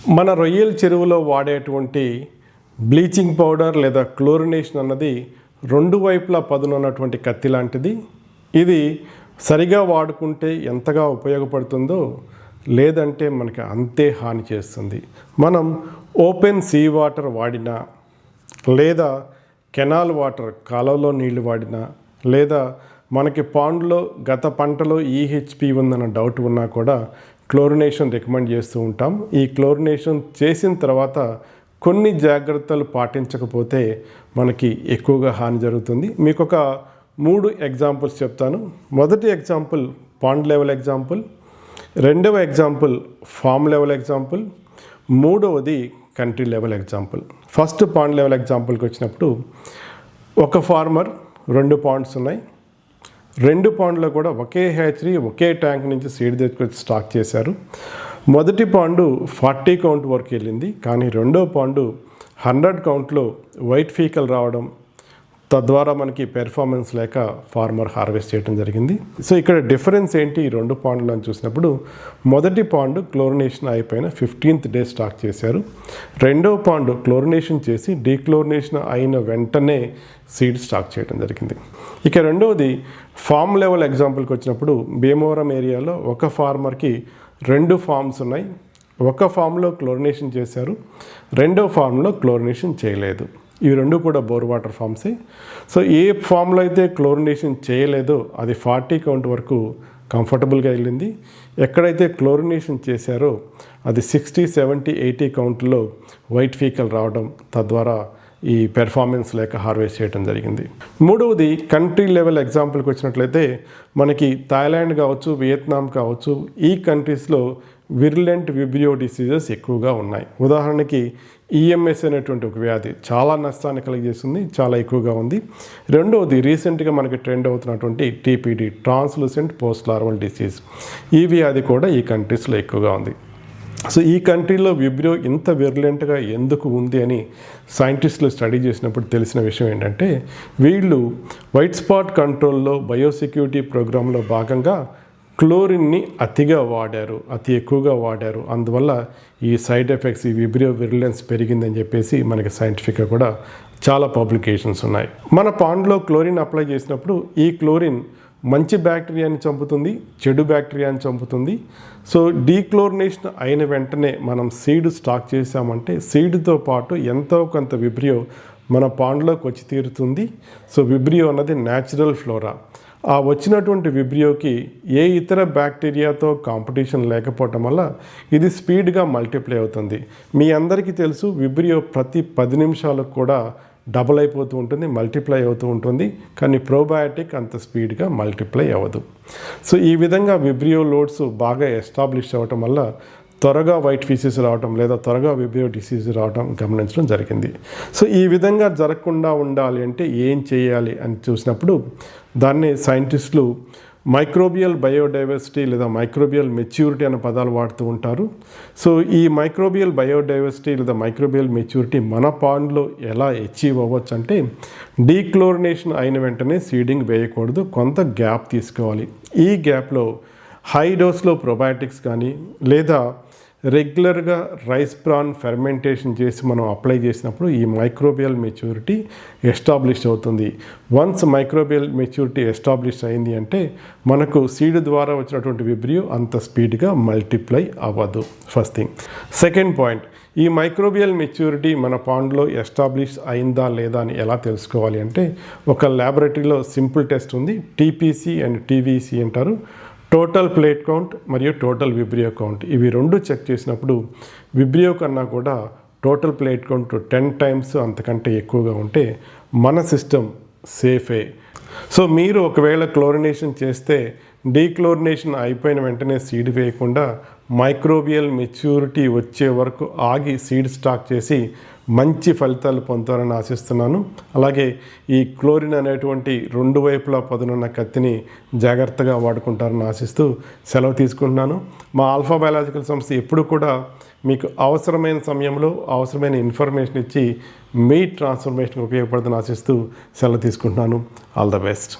మన రొయ్యల చెరువులో వాడేటువంటి బ్లీచింగ్ పౌడర్ లేదా క్లోరినేషన్ అన్నది రెండు వైపులా పదునున్నటువంటి కత్తి లాంటిది. ఇది సరిగా వాడుకుంటే ఎంతగా ఉపయోగపడుతుందో లేదంటే మనకి అంతే హాని చేస్తుంది. మనం ఓపెన్ సీ వాటర్ వాడినా లేదా కెనాల్ వాటర్ కాలువలో నీళ్లు వాడినా లేదా మనకి పాండ్లో గత పంటలో ఈహెచ్పి ఉందన్న డౌట్ ఉన్నా కూడా క్లోరినేషన్ రికమెండ్ చేస్తూ ఉంటాం. ఈ క్లోరినేషన్ చేసిన తర్వాత కొన్ని జాగ్రత్తలు పాటించకపోతే మనకి ఎక్కువగా హాని జరుగుతుంది. మీకు ఒక 3 ఎగ్జాంపుల్స్ చెప్తాను. మొదటి ఎగ్జాంపుల్ పాండ్ లెవెల్ ఎగ్జాంపుల్, రెండవ ఎగ్జాంపుల్ ఫామ్ లెవెల్ ఎగ్జాంపుల్, మూడవది country level example. First pond level ఎగ్జాంపుల్కి వచ్చినప్పుడు ఒక ఫార్మర్ 2 పాండ్స్ ఉన్నాయి. 2 పాండ్లో కూడా ఒకే హ్యాచరీ ఒకే ట్యాంక్ నుంచి సీడ్ తెచ్చుకొచ్చి స్టాక్ చేశారు. మొదటి పాండు 40 కౌంట్ వరకు వెళ్ళింది, కానీ రెండో పాండు 100 కౌంట్లో వైట్ ఫీకల్ రావడం, తద్వారా మనకి పెర్ఫార్మెన్స్ లేక ఫార్మర్ హార్వెస్ట్ చేయడం జరిగింది. సో ఇక్కడ డిఫరెన్స్ ఏంటి ఈ 2 పాండ్లను చూసినప్పుడు, మొదటి పాండు క్లోరినేషన్ అయిపోయిన 15th డే స్టాక్ చేశారు. రెండో పాండు క్లోరినేషన్ చేసి డీక్లోరినేషన్ అయిన వెంటనే సీడ్ స్టాక్ చేయడం జరిగింది. ఇక రెండవది ఫామ్ లెవెల్ ఎగ్జాంపుల్కి వచ్చినప్పుడు భీమవరం ఏరియాలో ఒక ఫార్మర్కి 2 ఫార్మ్స్ ఉన్నాయి. ఒక ఫామ్లో క్లోరినేషన్ చేశారు, రెండో ఫామ్లో క్లోరినేషన్ చేయలేదు. ఇవి 2 కూడా బోర్ వాటర్ ఫామ్సే. సో ఏ ఫామ్లో అయితే క్లోరినేషన్ చేయలేదో అది 40 కౌంట్ వరకు కంఫర్టబుల్గా వెళ్ళింది. ఎక్కడైతే క్లోరినేషన్ చేశారో అది 60, 70, 80 కౌంట్లో వైట్ ఫీకల్ రావడం, తద్వారా ఈ పెర్ఫార్మెన్స్ లేక హార్వెస్ట్ చేయడం జరిగింది. మూడవది కంట్రీ లెవెల్ ఎగ్జాంపుల్కి వచ్చినట్లయితే మనకి థాయిలాండ్ కావచ్చు, వియత్నాం కావచ్చు, ఈ కంట్రీస్లో విర్లెంట్ విబ్రియో డిసీజెస్ ఎక్కువగా ఉన్నాయి. ఉదాహరణకి ఈఎంఎస్ అనేటువంటి ఒక వ్యాధి చాలా నష్టాన్ని కలిగజేస్తుంది, చాలా ఎక్కువగా ఉంది. రెండవది రీసెంట్గా మనకి ట్రెండ్ అవుతున్నటువంటి TPD, translucent post larval disease, ఈ వ్యాధి కూడా ఈ కంట్రీస్లో ఎక్కువగా ఉంది. సో ఈ కంట్రీలో విబ్రియో ఇంత విర్లెంట్గా ఎందుకు ఉంది అని సైంటిస్టులు స్టడీ చేసినప్పుడు తెలిసిన విషయం ఏంటంటే, వీళ్ళు వైట్ స్పాట్ కంట్రోల్లో బయోసెక్యూరిటీ ప్రోగ్రాంలో భాగంగా క్లోరిన్ని అతిగా వాడారు, అతి ఎక్కువగా వాడారు. అందువల్ల ఈ సైడ్ ఎఫెక్ట్స్, ఈ విబ్రియో విర్లెన్స్ పెరిగిందని చెప్పేసి మనకి సైంటిఫిక్గా కూడా చాలా పబ్లికేషన్స్ ఉన్నాయి. మన పాండ్లో క్లోరిన్ అప్లై చేసినప్పుడు ఈ క్లోరిన్ మంచి బ్యాక్టీరియాని చంపుతుంది, చెడు బ్యాక్టీరియాని చంపుతుంది. సో డీక్లోరినేషన్ అయిన వెంటనే మనం సీడ్ స్టాక్ చేసామంటే సీడ్తో పాటు ఎంతో కొంత విబ్రియో మన పాండ్లోకి వచ్చి తీరుతుంది. సో విబ్రియో అన్నది న్యాచురల్ ఫ్లోరా. ఆ వచ్చినటువంటి విబ్రియోకి ఏ ఇతర బ్యాక్టీరియాతో కాంపిటీషన్ లేకపోవటం వల్ల ఇది స్పీడ్గా మల్టిప్లై అవుతుంది. మీ అందరికీ తెలుసు, విబ్రియో ప్రతి 10 నిమిషాలకు కూడా డబుల్ అయిపోతూ ఉంటుంది, మల్టిప్లై అవుతూ ఉంటుంది. కానీ ప్రోబయాటిక్ అంత స్పీడ్గా మల్టిప్లై అవ్వదు. సో ఈ విధంగా విబ్రియో లోడ్స్ బాగా ఎస్టాబ్లిష్ అవ్వటం వల్ల త్వరగా వైట్ ఫీసెస్ రావటం లేదా త్వరగా విబ్రియో డిసీజ్ రావటం గమనించడం జరిగింది. సో ఈ విధంగా జరగకుండా ఉండాలి అంటే ఏం చేయాలి అని చూసినప్పుడు దాన్ని సైంటిస్టులు మైక్రోబియల్ బయోడైవర్సిటీ లేదా మైక్రోబియల్ మెచ్యూరిటీ అనే పదాలు వాడుతూ ఉంటారు. సో ఈ మైక్రోబియల్ బయోడైవర్సిటీ లేదా మైక్రోబియల్ మెచ్యూరిటీ మన పాండ్లో ఎలా అచీవ్ అవ్వచ్చు అంటే, డీక్లోరినేషన్ అయిన వెంటనే సీడింగ్ వేయకూడదు, కొంత గ్యాప్ తీసుకోవాలి. ఈ గ్యాప్లో హై డోస్లో ప్రోబయాటిక్స్ కానీ లేదా రెగ్యులర్గా రైస్ బ్రాన్ ఫెర్మెంటేషన్ చేసి మనం అప్లై చేసినప్పుడు ఈ మైక్రోబియల్ మెచ్యూరిటీ ఎస్టాబ్లిష్ అవుతుంది. వన్స్ మైక్రోబియల్ మెచ్యూరిటీ ఎస్టాబ్లిష్ అయింది అంటే మనకు సీడ్ ద్వారా వచ్చినటువంటి విబ్రియో అంత స్పీడ్గా మల్టిప్లై అవ్వదు. First thing. సెకండ్ పాయింట్, ఈ మైక్రోబియల్ మెచ్యూరిటీ మన పాండ్లో ఎస్టాబ్లిష్ అయిందా లేదా అని ఎలా తెలుసుకోవాలి అంటే, ఒక ల్యాబొరేటరీలో సింపుల్ టెస్ట్ ఉంది, టీపీసీ అండ్ టీవీసీ అంటారు. టోటల్ ప్లేట్ కౌంట్ మరియు టోటల్ విబ్రియో కౌంట్, ఇవి 2 చెక్ చేసినప్పుడు విబ్రియో కన్నా కూడా టోటల్ ప్లేట్ కౌంట్ 10 times అంతకంటే ఎక్కువగా ఉంటే మన సిస్టమ్ సేఫే. సో మీరు ఒకవేళ క్లోరినేషన్ చేస్తే డీక్లోరినేషన్ అయిపోయిన వెంటనే సీడ్ వేయకుండా మైక్రోబియల్ మెచ్యూరిటీ వచ్చే వరకు ఆగి సీడ్ స్టాక్ చేసి మంచి ఫలితాలు పొందుతారని ఆశిస్తున్నాను. అలాగే ఈ క్లోరిన్ అనేటువంటి 2 వైపులా పదునున్న కత్తిని జాగ్రత్తగా వాడుకుంటారని ఆశిస్తూ సెలవు తీసుకుంటున్నాను. మా ఆల్ఫా బయాలజికల్ సంస్థ ఎప్పుడు కూడా మీకు అవసరమైన సమయంలో అవసరమైన ఇన్ఫర్మేషన్ ఇచ్చి మీ ట్రాన్స్ఫర్మేషన్కి ఉపయోగపడుతుందని ఆశిస్తూ సెలవు తీసుకుంటున్నాను. All the best.